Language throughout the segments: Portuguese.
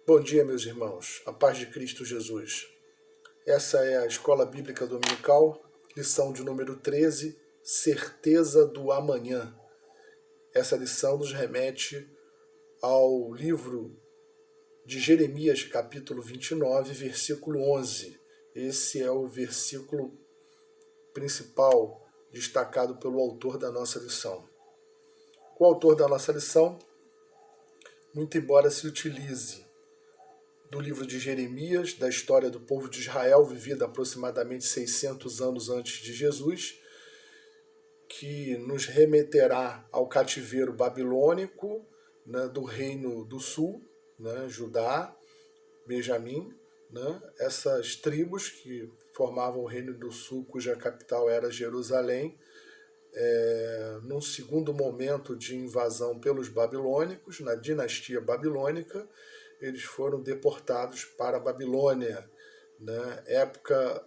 Bom dia, meus irmãos. A paz de Cristo Jesus. Essa é a Escola Bíblica Dominical, lição de número 13, Certeza do Amanhã. Essa lição nos remete ao livro de Jeremias, capítulo 29, versículo 11. Esse é o versículo principal destacado pelo autor da nossa lição. O autor da nossa lição, muito embora se utilize do livro de Jeremias, da história do povo de Israel, vivida aproximadamente 600 anos antes de Jesus, que nos remeterá ao cativeiro babilônico, né, do Reino do Sul, né, Judá, Benjamim, né, essas tribos que formavam o Reino do Sul, cuja capital era Jerusalém, num segundo momento de invasão pelos babilônicos, na dinastia babilônica, eles foram deportados para a Babilônia, né, época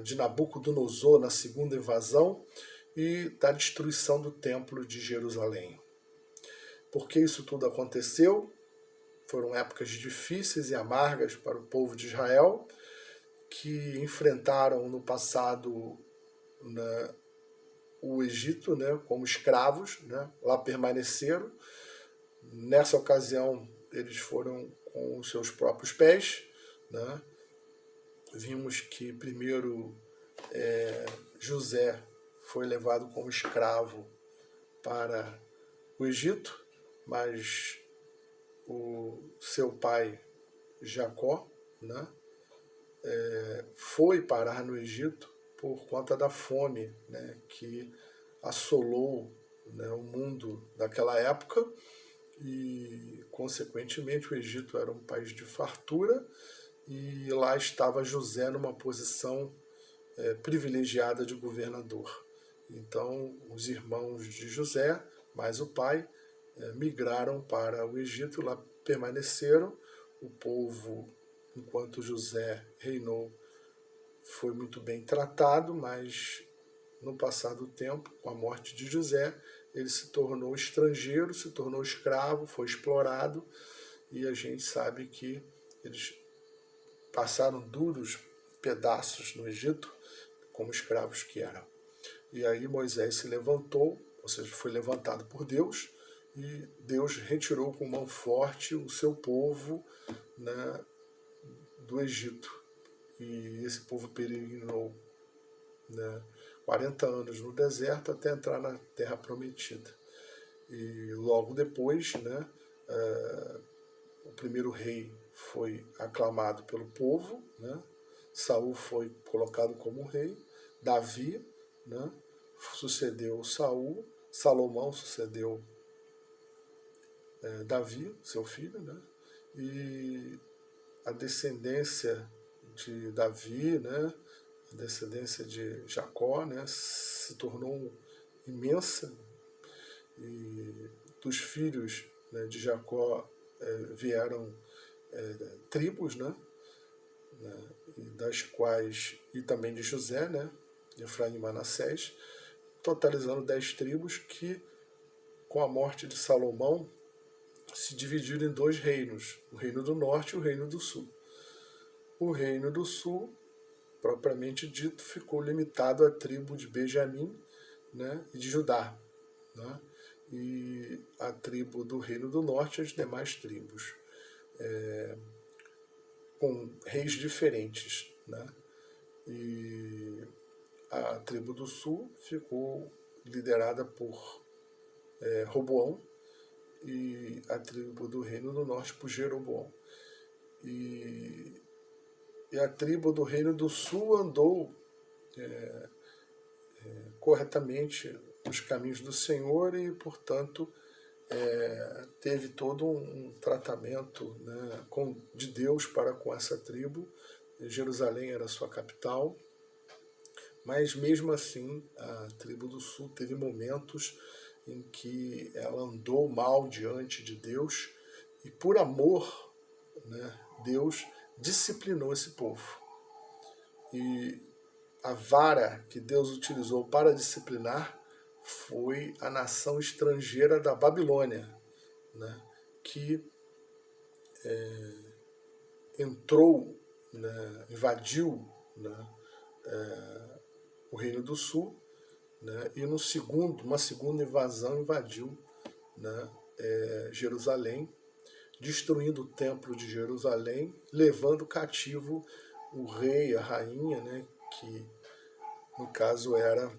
de Nabucodonosor, na segunda invasão, e da destruição do Templo de Jerusalém. Por que isso tudo aconteceu? Foram épocas difíceis e amargas para o povo de Israel, que enfrentaram no passado, né, o Egito, né, como escravos, né, lá permaneceram. Nessa ocasião, eles foram com os seus próprios pés, né? Vimos que primeiro José foi levado como escravo para o Egito, mas o seu pai Jacó, né, foi parar no Egito por conta da fome, né, que assolou, né, o mundo daquela época, e consequentemente o Egito era um país de fartura, e lá estava José numa posição privilegiada de governador. Então os irmãos de José, mais o pai, migraram para o Egito, lá permaneceram. O povo, enquanto José reinou, foi muito bem tratado, mas no passar do tempo, com a morte de José, ele se tornou estrangeiro, se tornou escravo, foi explorado, e a gente sabe que eles passaram duros pedaços no Egito, como escravos que eram. E aí Moisés se levantou, ou seja, foi levantado por Deus, e Deus retirou com mão forte o seu povo, né, do Egito. E esse povo peregrinou, né, 40 anos no deserto até entrar na Terra Prometida. E logo depois, né, o primeiro rei foi aclamado pelo povo, né, Saul foi colocado como rei, Davi, né, sucedeu Saul, Salomão sucedeu Davi, seu filho, né, e a descendência de Davi, né, a descendência de Jacó, né, se tornou imensa, e dos filhos, né, de Jacó vieram tribos, né, das quais, e também de José, né, Efraim e Manassés, totalizando 10 tribos que, com a morte de Salomão, se dividiram em 2 reinos, o Reino do Norte e o Reino do Sul. O Reino do Sul, propriamente dito, ficou limitado à tribo de Benjamim, né, e de Judá, né, e a tribo do Reino do Norte e as demais tribos, com reis diferentes, né, e a tribo do Sul ficou liderada por Roboão, e a tribo do Reino do Norte por Jeroboão. E a tribo do Reino do Sul andou corretamente nos caminhos do Senhor e, portanto, teve todo um tratamento, né, de Deus para com essa tribo. Jerusalém era sua capital, mas mesmo assim a tribo do Sul teve momentos em que ela andou mal diante de Deus, e por amor, né, Deus disciplinou esse povo. E a vara que Deus utilizou para disciplinar foi a nação estrangeira da Babilônia, né, que entrou, né, invadiu, né, o Reino do Sul, né, e uma segunda invasão invadiu, né, Jerusalém, destruindo o templo de Jerusalém, levando cativo o rei, a rainha, né, que no caso era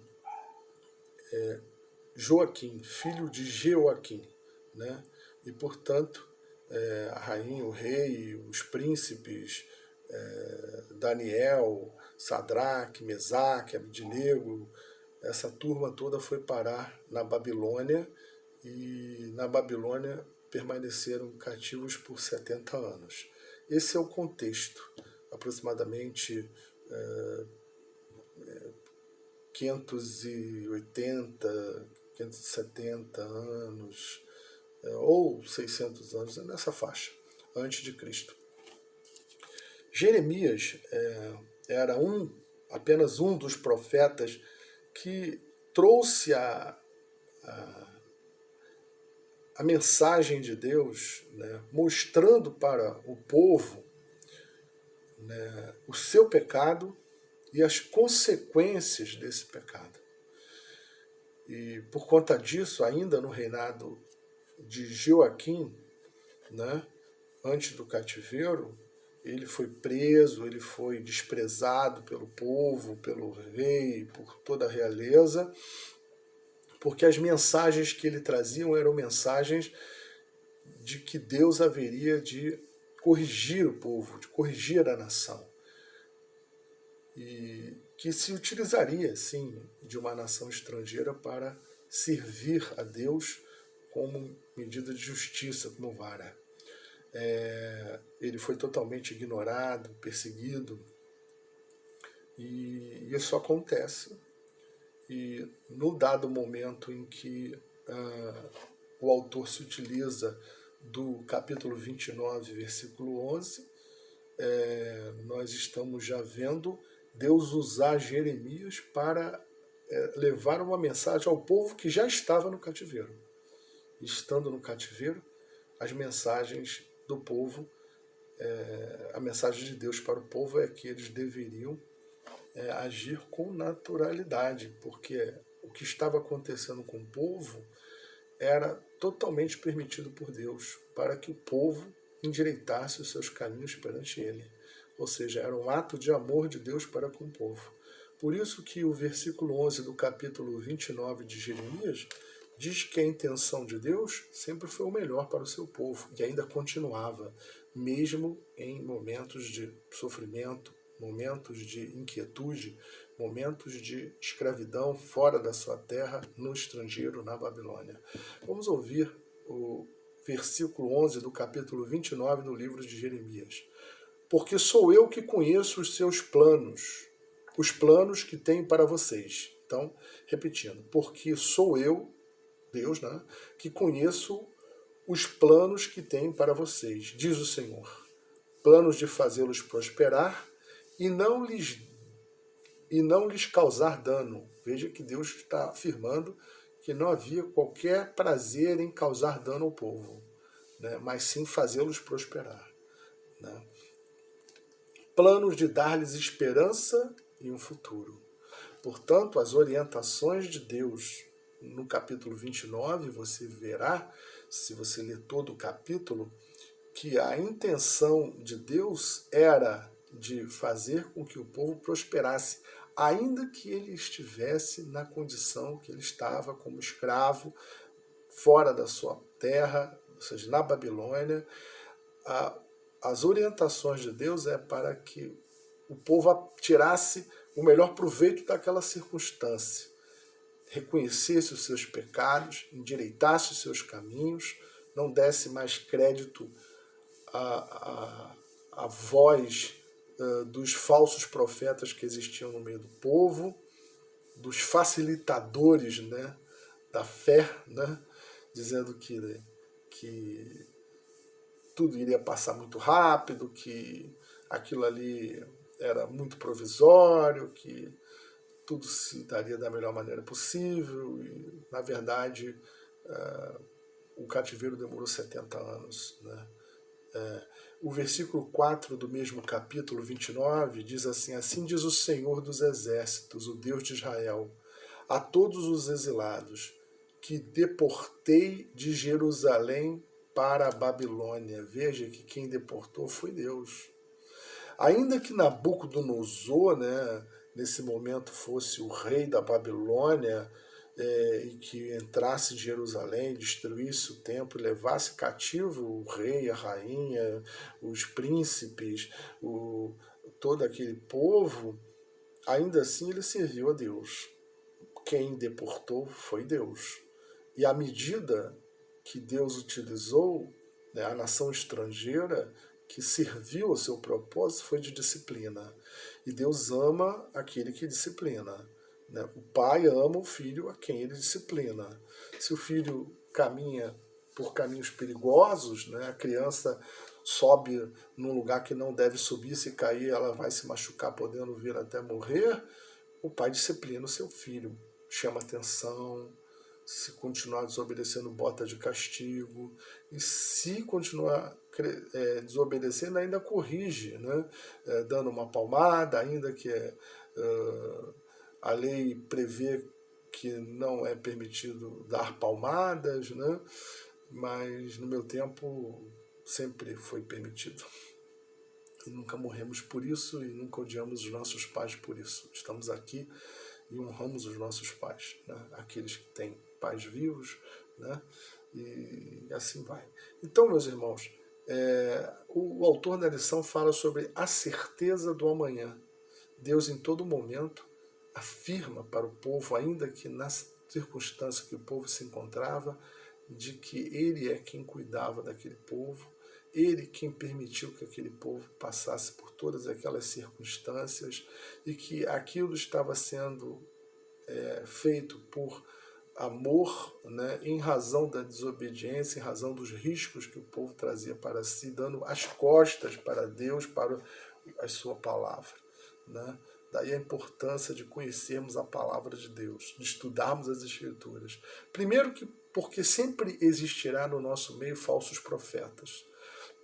Joaquim, filho de Jeoaquim, né, e portanto a rainha, o rei, os príncipes, Daniel, Sadraque, Mesaque, Abidnego, essa turma toda foi parar na Babilônia, e na Babilônia permaneceram cativos por 70 anos. Esse é o contexto, aproximadamente 580, 570 anos, ou 600 anos, nessa faixa, antes de Cristo. Jeremias era apenas um dos profetas que trouxe a mensagem de Deus, né, mostrando para o povo, né, o seu pecado e as consequências desse pecado. E por conta disso, ainda no reinado de Joaquim, né, antes do cativeiro, ele foi preso, ele foi desprezado pelo povo, pelo rei, por toda a realeza, porque as mensagens que ele trazia eram mensagens de que Deus haveria de corrigir o povo, de corrigir a nação. E que se utilizaria, sim, de uma nação estrangeira para servir a Deus como medida de justiça, como vara. Ele foi totalmente ignorado, perseguido, e isso acontece. E no dado momento em que o autor se utiliza do capítulo 29, versículo 11, nós estamos já vendo Deus usar Jeremias para levar uma mensagem ao povo que já estava no cativeiro. Estando no cativeiro, as mensagens do povo, a mensagem de Deus para o povo é que eles deveriam agir com naturalidade, porque o que estava acontecendo com o povo era totalmente permitido por Deus, para que o povo endireitasse os seus caminhos perante ele. Ou seja, era um ato de amor de Deus para com o povo. Por isso que o versículo 11 do capítulo 29 de Jeremias diz que a intenção de Deus sempre foi o melhor para o seu povo, e ainda continuava, mesmo em momentos de sofrimento, momentos de inquietude, momentos de escravidão fora da sua terra, no estrangeiro, na Babilônia. Vamos ouvir o versículo 11 do capítulo 29 do livro de Jeremias. Porque sou eu que conheço os seus planos, os planos que tenho para vocês. Então, repetindo, porque sou eu, Deus, né, que conheço os planos que tenho para vocês, diz o Senhor. Planos de fazê-los prosperar e não lhes causar dano. Veja que Deus está afirmando que não havia qualquer prazer em causar dano ao povo, né, mas sim fazê-los prosperar, né. Planos de dar-lhes esperança e um futuro. Portanto, as orientações de Deus no capítulo 29, você verá, se você ler todo o capítulo, que a intenção de Deus era de fazer com que o povo prosperasse, ainda que ele estivesse na condição que ele estava, como escravo, fora da sua terra, ou seja, na Babilônia. As orientações de Deus é para que o povo tirasse o melhor proveito daquela circunstância, reconhecesse os seus pecados, endireitasse os seus caminhos, não desse mais crédito à voz dos falsos profetas que existiam no meio do povo, dos facilitadores, né, da fé, né, dizendo que tudo iria passar muito rápido, que aquilo ali era muito provisório, que tudo se daria da melhor maneira possível, e, na verdade, o cativeiro demorou 70 anos. Né? O versículo 4 do mesmo capítulo 29 diz assim: Assim diz o Senhor dos Exércitos, o Deus de Israel, a todos os exilados, que deportei de Jerusalém para a Babilônia. Veja que quem deportou foi Deus. Ainda que Nabucodonosor, né, nesse momento fosse o rei da Babilônia, e que entrasse em Jerusalém, destruísse o templo, levasse cativo o rei, a rainha, os príncipes, todo aquele povo, ainda assim ele serviu a Deus. Quem deportou foi Deus. E à medida que Deus utilizou, né, a nação estrangeira que serviu ao seu propósito foi de disciplina. E Deus ama aquele que disciplina. Né? O pai ama o filho a quem ele disciplina. Se o filho caminha por caminhos perigosos, né, a criança sobe num lugar que não deve subir, se cair ela vai se machucar, podendo vir até morrer, o pai disciplina o seu filho, chama atenção, se continuar desobedecendo, bota de castigo, e se continuar desobedecendo, ainda corrige, né? Dando uma palmada, ainda que a lei prevê que não é permitido dar palmadas, né? Mas no meu tempo sempre foi permitido. E nunca morremos por isso e nunca odiamos os nossos pais por isso. Estamos aqui e honramos os nossos pais, né? Aqueles que têm pais vivos, né? E assim vai. Então, meus irmãos, o autor da lição fala sobre a certeza do amanhã. Deus, em todo momento, afirma para o povo, ainda que na circunstância que o povo se encontrava, de que ele é quem cuidava daquele povo, ele quem permitiu que aquele povo passasse por todas aquelas circunstâncias e que aquilo estava sendo feito por amor, né, em razão da desobediência, em razão dos riscos que o povo trazia para si, dando as costas para Deus, para a sua palavra. Né? Daí a importância de conhecermos a palavra de Deus, de estudarmos as Escrituras. Primeiro, porque sempre existirá no nosso meio falsos profetas.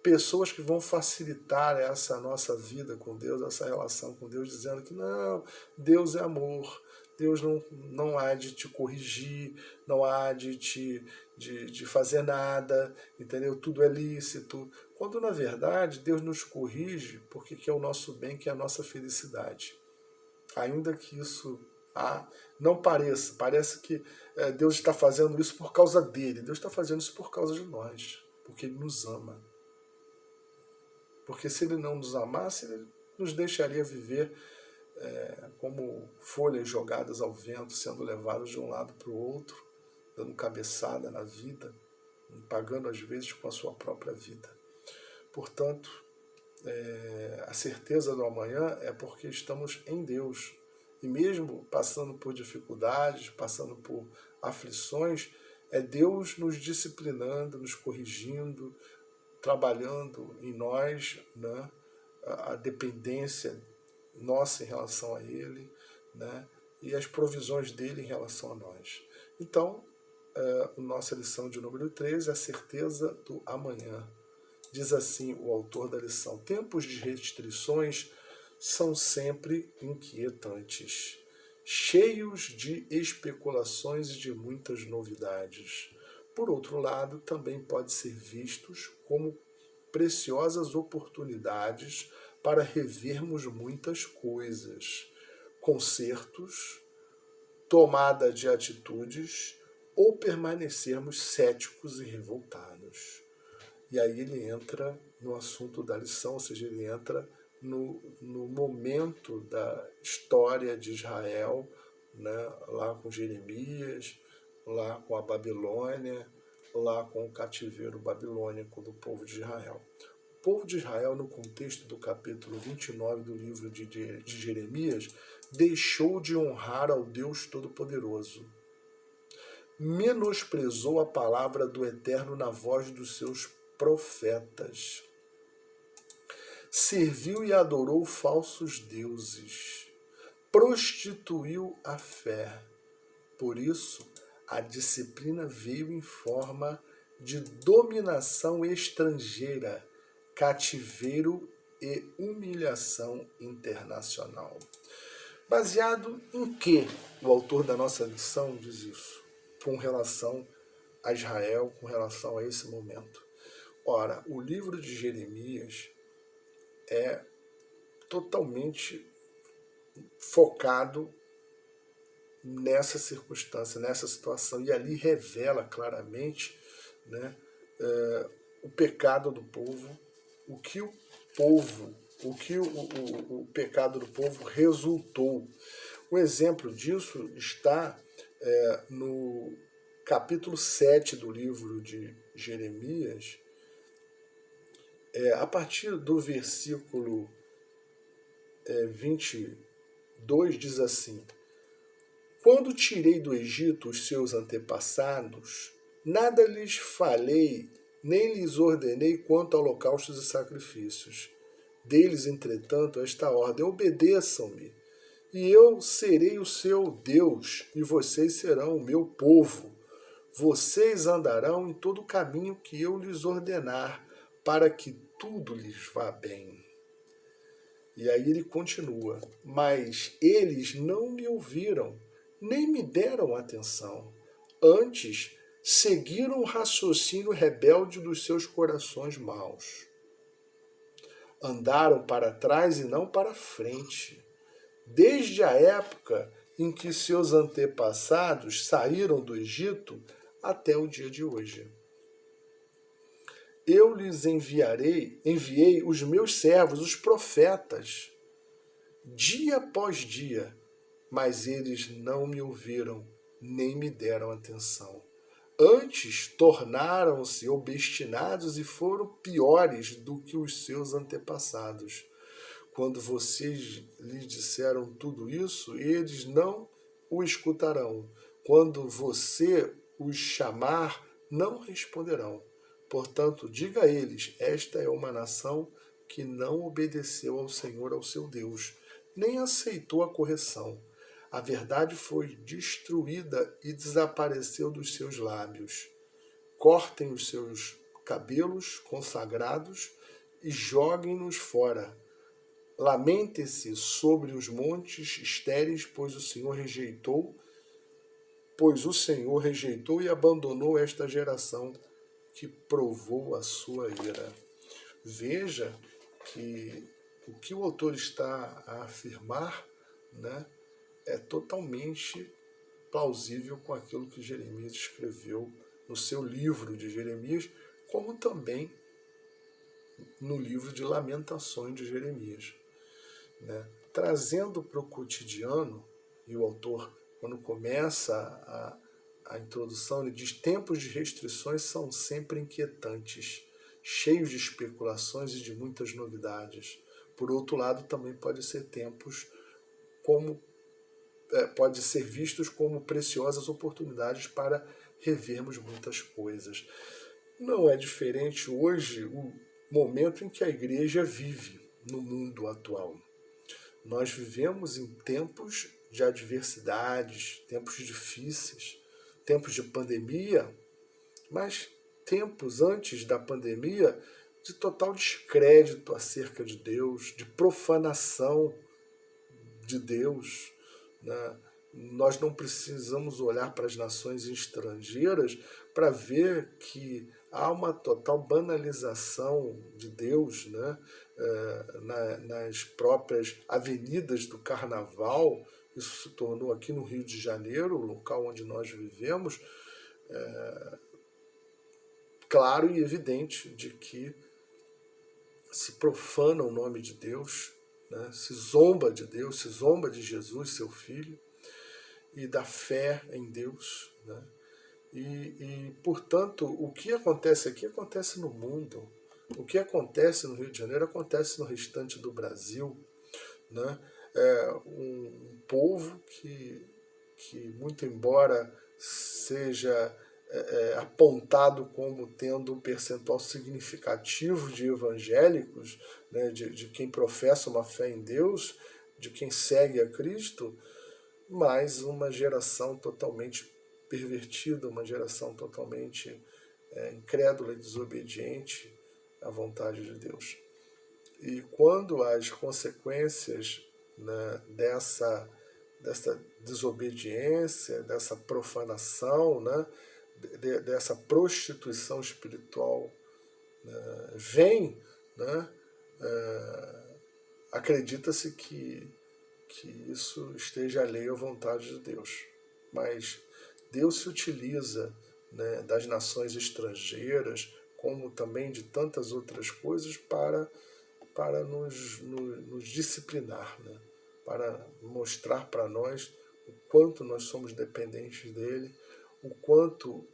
Pessoas que vão facilitar essa nossa vida com Deus, essa relação com Deus, dizendo que não, Deus é amor, Deus não há de te corrigir, não há de fazer nada, entendeu? Tudo é lícito. Quando, na verdade, Deus nos corrige porque quer o nosso bem, quer a nossa felicidade. Ainda que isso não pareça, parece que Deus está fazendo isso por causa dele. Deus está fazendo isso por causa de nós, porque Ele nos ama. Porque se Ele não nos amasse, Ele nos deixaria viver como folhas jogadas ao vento, sendo levadas de um lado para o outro, dando cabeçada na vida, pagando às vezes com a sua própria vida. Portanto, a certeza do amanhã é porque estamos em Deus. E mesmo passando por dificuldades, passando por aflições, é Deus nos disciplinando, nos corrigindo, trabalhando em nós, né, a dependência nossa em relação a Ele, né, e as provisões dele em relação a nós. Então, nossa lição de número 13 é a certeza do amanhã. Diz assim o autor da lição: tempos de restrições são sempre inquietantes, cheios de especulações e de muitas novidades. Por outro lado, também pode ser vistos como preciosas oportunidades para revermos muitas coisas, consertos, tomada de atitudes ou permanecermos céticos e revoltados. E aí ele entra no assunto da lição, ou seja, ele entra no momento da história de Israel, né, lá com Jeremias, lá com a Babilônia, lá com o cativeiro babilônico do povo de Israel. O povo de Israel, no contexto do capítulo 29 do livro de Jeremias, deixou de honrar ao Deus Todo-Poderoso. Menosprezou a palavra do Eterno na voz dos seus profetas. Serviu e adorou falsos deuses. Prostituiu a fé. Por isso, a disciplina veio em forma de dominação estrangeira, cativeiro e humilhação internacional. Baseado em que o autor da nossa lição diz isso? Com relação a Israel, com relação a esse momento. Ora, o livro de Jeremias é totalmente focado nessa circunstância, nessa situação, e ali revela claramente, né, o pecado do povo, o que o pecado do povo resultou. Um exemplo disso está no capítulo 7 do livro de Jeremias, a partir do versículo 22, diz assim: Quando tirei do Egito os seus antepassados, nada lhes falei, nem lhes ordenei quanto a holocaustos e sacrifícios. Deles, entretanto, esta ordem: obedeçam-me, e eu serei o seu Deus, e vocês serão o meu povo. Vocês andarão em todo o caminho que eu lhes ordenar, para que tudo lhes vá bem. E aí ele continua: mas eles não me ouviram, nem me deram atenção. Antes, seguiram o raciocínio rebelde dos seus corações maus. Andaram para trás e não para frente. Desde a época em que seus antepassados saíram do Egito até o dia de hoje. Eu lhes enviei os meus servos, os profetas, dia após dia, mas eles não me ouviram, nem me deram atenção. Antes, tornaram-se obstinados e foram piores do que os seus antepassados. Quando vocês lhes disseram tudo isso, eles não o escutarão. Quando você os chamar, não responderão. Portanto, diga a eles: esta é uma nação que não obedeceu ao Senhor, ao seu Deus, nem aceitou a correção. A verdade foi destruída e desapareceu dos seus lábios. Cortem os seus cabelos consagrados e joguem-nos fora. Lamente-se sobre os montes estéreis, pois o Senhor rejeitou e abandonou esta geração que provou a sua ira. Veja que o que o autor está a afirmar, né, é totalmente plausível com aquilo que Jeremias escreveu no seu livro de Jeremias, como também no livro de Lamentações de Jeremias. Né? Trazendo para o cotidiano, e o autor, quando começa a introdução, ele diz: tempos de restrições são sempre inquietantes, cheios de especulações e de muitas novidades. Por outro lado, também pode ser tempos pode ser vistos como preciosas oportunidades para revermos muitas coisas. Não é diferente hoje o momento em que a igreja vive no mundo atual. Nós vivemos em tempos de adversidades, tempos difíceis, tempos de pandemia, mas tempos antes da pandemia de total descrédito acerca de Deus, de profanação de Deus. Né? Nós não precisamos olhar para as nações estrangeiras para ver que há uma total banalização de Deus, né? Nas próprias avenidas do carnaval. Isso se tornou aqui no Rio de Janeiro, o local onde nós vivemos, claro e evidente de que se profana o nome de Deus, né? Se zomba de Deus, se zomba de Jesus, seu Filho, e da fé em Deus. Né? Portanto, o que acontece aqui acontece no mundo. O que acontece no Rio de Janeiro acontece no restante do Brasil. Né? Um povo que, muito embora seja apontado como tendo um percentual significativo de evangélicos, né, de quem professa uma fé em Deus, de quem segue a Cristo, mas uma geração totalmente pervertida, uma geração totalmente incrédula e desobediente, a vontade de Deus. E quando as consequências, né, dessa desobediência, dessa profanação, né, dessa prostituição espiritual, né, vem, né, acredita-se que isso esteja alheio à vontade de Deus. Mas Deus se utiliza, né, das nações estrangeiras, como também de tantas outras coisas, para nos disciplinar, né? Para mostrar para nós o quanto nós somos dependentes dele, o quanto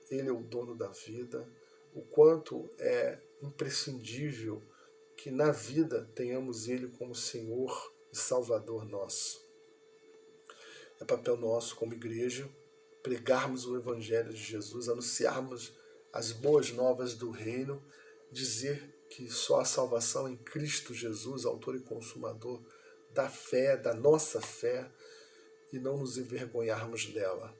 ele é o dono da vida, o quanto é imprescindível que na vida tenhamos ele como Senhor e Salvador nosso. É papel nosso como igreja pregarmos o Evangelho de Jesus, anunciarmos as boas novas do reino, dizer que só a salvação em Cristo Jesus, autor e consumador da fé, da nossa fé, e não nos envergonharmos dela.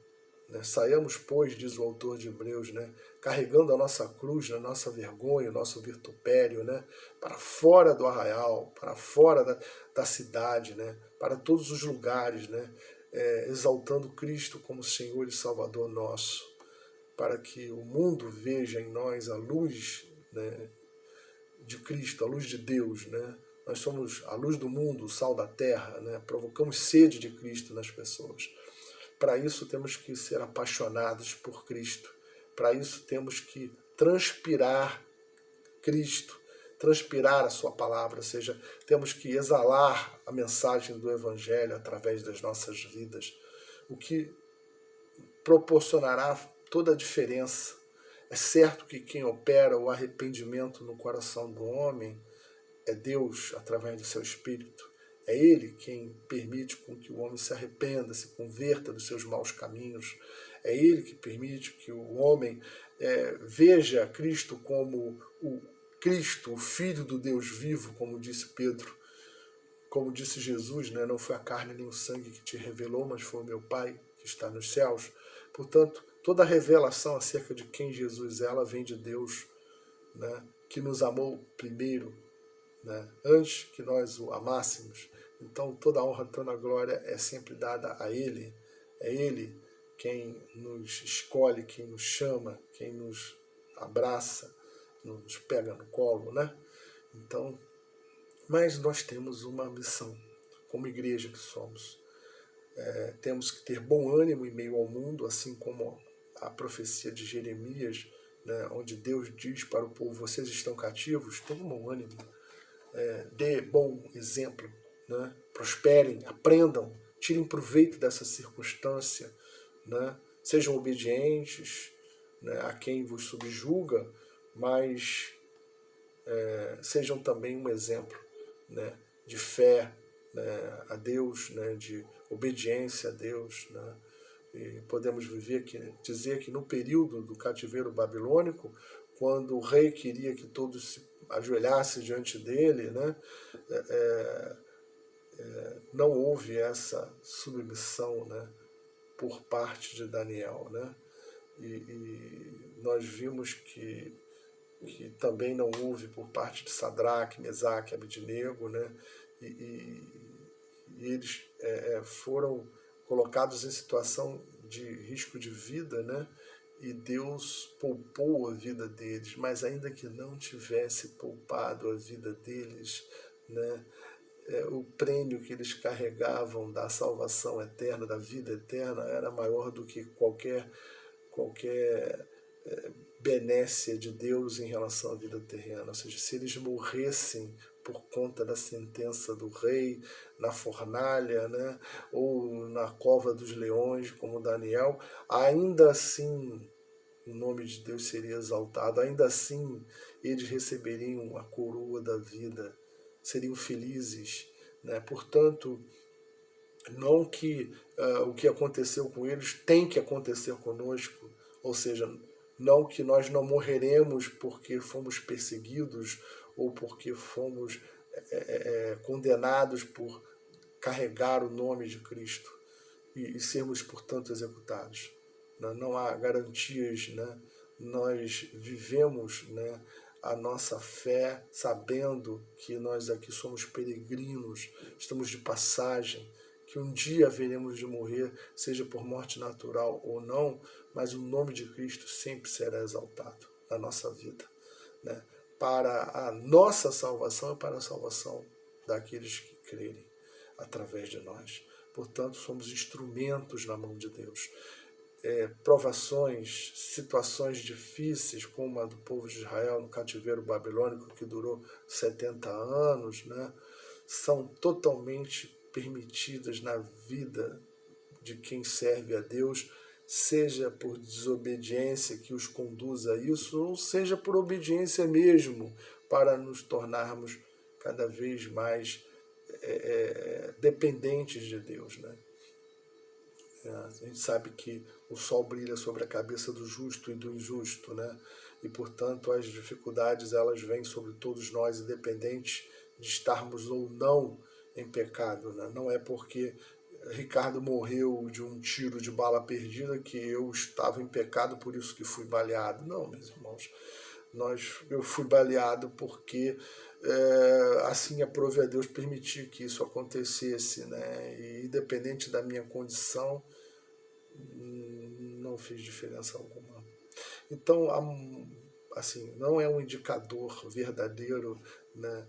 Né? Saiamos, pois, diz o autor de Hebreus, né, carregando a nossa cruz, a nossa vergonha, o nosso vitupério, né, para fora do arraial, para fora da cidade, né, para todos os lugares, né, exaltando Cristo como Senhor e Salvador nosso, para que o mundo veja em nós a luz, né, de Cristo, a luz de Deus, né? Nós somos a luz do mundo, o sal da terra, né? Provocamos sede de Cristo nas pessoas. Para isso temos que ser apaixonados por Cristo. Para isso temos que transpirar Cristo, transpirar a sua palavra, ou seja, temos que exalar a mensagem do Evangelho através das nossas vidas, o que proporcionará toda a diferença. É certo que quem opera o arrependimento no coração do homem é Deus, através do seu Espírito. É Ele quem permite com que o homem se arrependa, se converta dos seus maus caminhos. É Ele que permite que o homem veja Cristo como o Cristo, o Filho do Deus vivo, como disse Pedro. Como disse Jesus, né? Não foi a carne nem o sangue que te revelou, mas foi o meu Pai que está nos céus. Portanto, toda a revelação acerca de quem Jesus é, ela vem de Deus, né, que nos amou primeiro, né, antes que nós o amássemos. Então toda a honra, toda a glória é sempre dada a Ele. É Ele quem nos escolhe, quem nos chama, quem nos abraça, nos pega no colo, né? Então, mas nós temos uma missão, como igreja que somos. Temos que ter bom ânimo em meio ao mundo, assim como a profecia de Jeremias, né, onde Deus diz para o povo: vocês estão cativos, tenham bom ânimo, dê bom exemplo, né, prosperem, aprendam, tirem proveito dessa circunstância, né, sejam obedientes, né, a quem vos subjuga, mas sejam também um exemplo, né, de fé, né, a Deus, né, de obediência a Deus, né? E podemos dizer que no período do cativeiro babilônico, quando o rei queria que todos se ajoelhassem diante dele, né, não houve essa submissão, né, por parte de Daniel, né? E nós vimos que também não houve por parte de Sadraque, Mesaque, Abednego, né? E eles foram colocados em situação de risco de vida, né? E Deus poupou a vida deles, mas ainda que não tivesse poupado a vida deles, né, o prêmio que eles carregavam da salvação eterna, da vida eterna, era maior do que qualquer benécia de Deus em relação à vida terrena. Ou seja, se eles morressem por conta da sentença do rei, na fornalha, né, ou na cova dos leões, como Daniel, ainda assim o nome de Deus seria exaltado, ainda assim eles receberiam a coroa da vida, seriam felizes, né? Portanto, não que o que aconteceu com eles tem que acontecer conosco, ou seja, não que nós não morreremos porque fomos perseguidos ou porque fomos condenados por carregar o nome de Cristo e sermos, portanto, executados. Não há garantias, né? Nós vivemos, né, a nossa fé, sabendo que nós aqui somos peregrinos, estamos de passagem, que um dia haveremos de morrer, seja por morte natural ou não, mas o nome de Cristo sempre será exaltado na nossa vida, né? Para a nossa salvação e para a salvação daqueles que crerem através de nós. Portanto, somos instrumentos na mão de Deus. Provações, situações difíceis, como a do povo de Israel no cativeiro babilônico, que durou 70 anos, né, são totalmente permitidas na vida de quem serve a Deus, seja por desobediência que os conduz a isso, ou seja por obediência mesmo, para nos tornarmos cada vez mais dependentes de Deus, né? A gente sabe que o sol brilha sobre a cabeça do justo e do injusto, né? E, portanto, as dificuldades elas vêm sobre todos nós, independente de estarmos ou não em pecado, né? Não é porque Ricardo morreu de um tiro de bala perdida que eu estava em pecado, por isso que fui baleado. Não, meus irmãos. Eu fui baleado porque assim aprove a Deus permitir que isso acontecesse, né? E independente da minha condição, não fez diferença alguma. Então, assim, não é um indicador verdadeiro, né,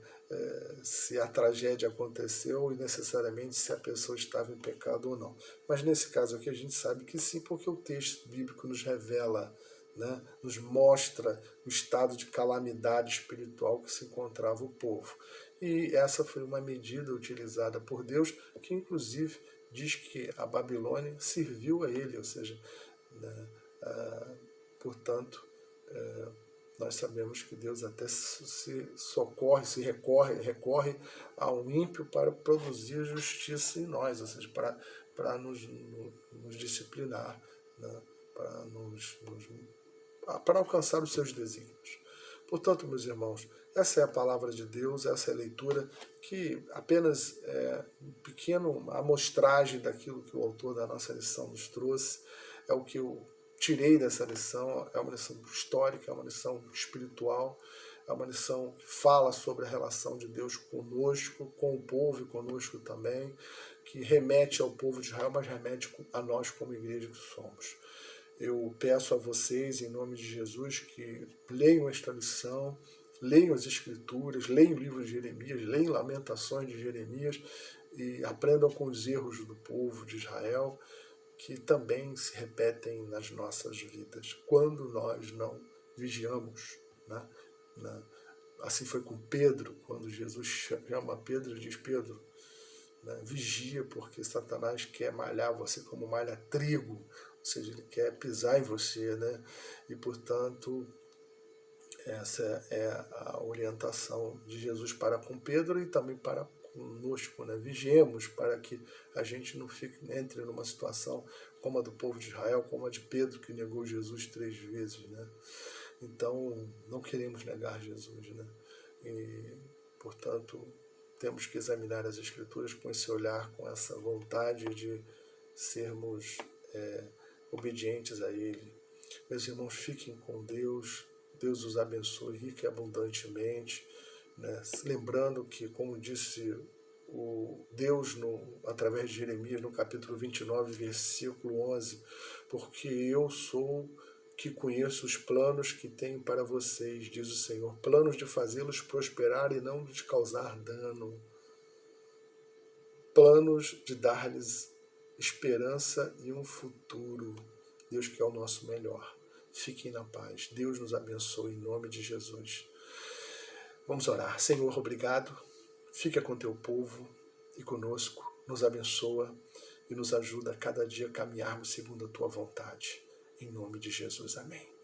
se a tragédia aconteceu e necessariamente se a pessoa estava em pecado ou não. Mas nesse caso aqui a gente sabe que sim, porque o texto bíblico nos revela, né, nos mostra o estado de calamidade espiritual que se encontrava o povo. E essa foi uma medida utilizada por Deus, que inclusive diz que a Babilônia serviu a ele, ou seja, né, portanto, nós sabemos que Deus até se recorre ao ímpio para produzir justiça em nós, ou seja, para nos disciplinar, né, para alcançar os seus desígnios. Portanto, meus irmãos, essa é a palavra de Deus, essa é a leitura que apenas uma pequena amostragem daquilo que o autor da nossa lição nos trouxe, é o que eu tirei dessa lição, é uma lição histórica, é uma lição espiritual, é uma lição que fala sobre a relação de Deus conosco, com o povo e conosco também, que remete ao povo de Israel, mas remete a nós como igreja que somos. Eu peço a vocês, em nome de Jesus, que leiam esta lição, leiam as Escrituras, leiam o livro de Jeremias, leiam Lamentações de Jeremias e aprendam com os erros do povo de Israel, que também se repetem nas nossas vidas, quando nós não vigiamos, né? Assim foi com Pedro, quando Jesus chama Pedro e diz: Pedro, né, vigia, porque Satanás quer malhar você como malha trigo, ou seja, ele quer pisar em você, né? E, portanto, essa é a orientação de Jesus para com Pedro e também para conosco, né? Vigiemos para que a gente não entre numa situação como a do povo de Israel, como a de Pedro, que negou Jesus 3 vezes, né? Então, não queremos negar Jesus, né? E, portanto, temos que examinar as Escrituras com esse olhar, com essa vontade de sermos obedientes a Ele. Meus irmãos, fiquem com Deus, Deus os abençoe rica e abundantemente, né? Lembrando que, como disse o Deus através de Jeremias, no capítulo 29, versículo 11, porque eu sou que conheço os planos que tenho para vocês, diz o Senhor, planos de fazê-los prosperar e não de causar dano, planos de dar-lhes esperança e um futuro. Deus quer o nosso melhor. Fiquem na paz. Deus nos abençoe em nome de Jesus. Vamos orar. Senhor, obrigado. Fica com teu povo e conosco. Nos abençoa e nos ajuda a cada dia a caminharmos segundo a tua vontade. Em nome de Jesus. Amém.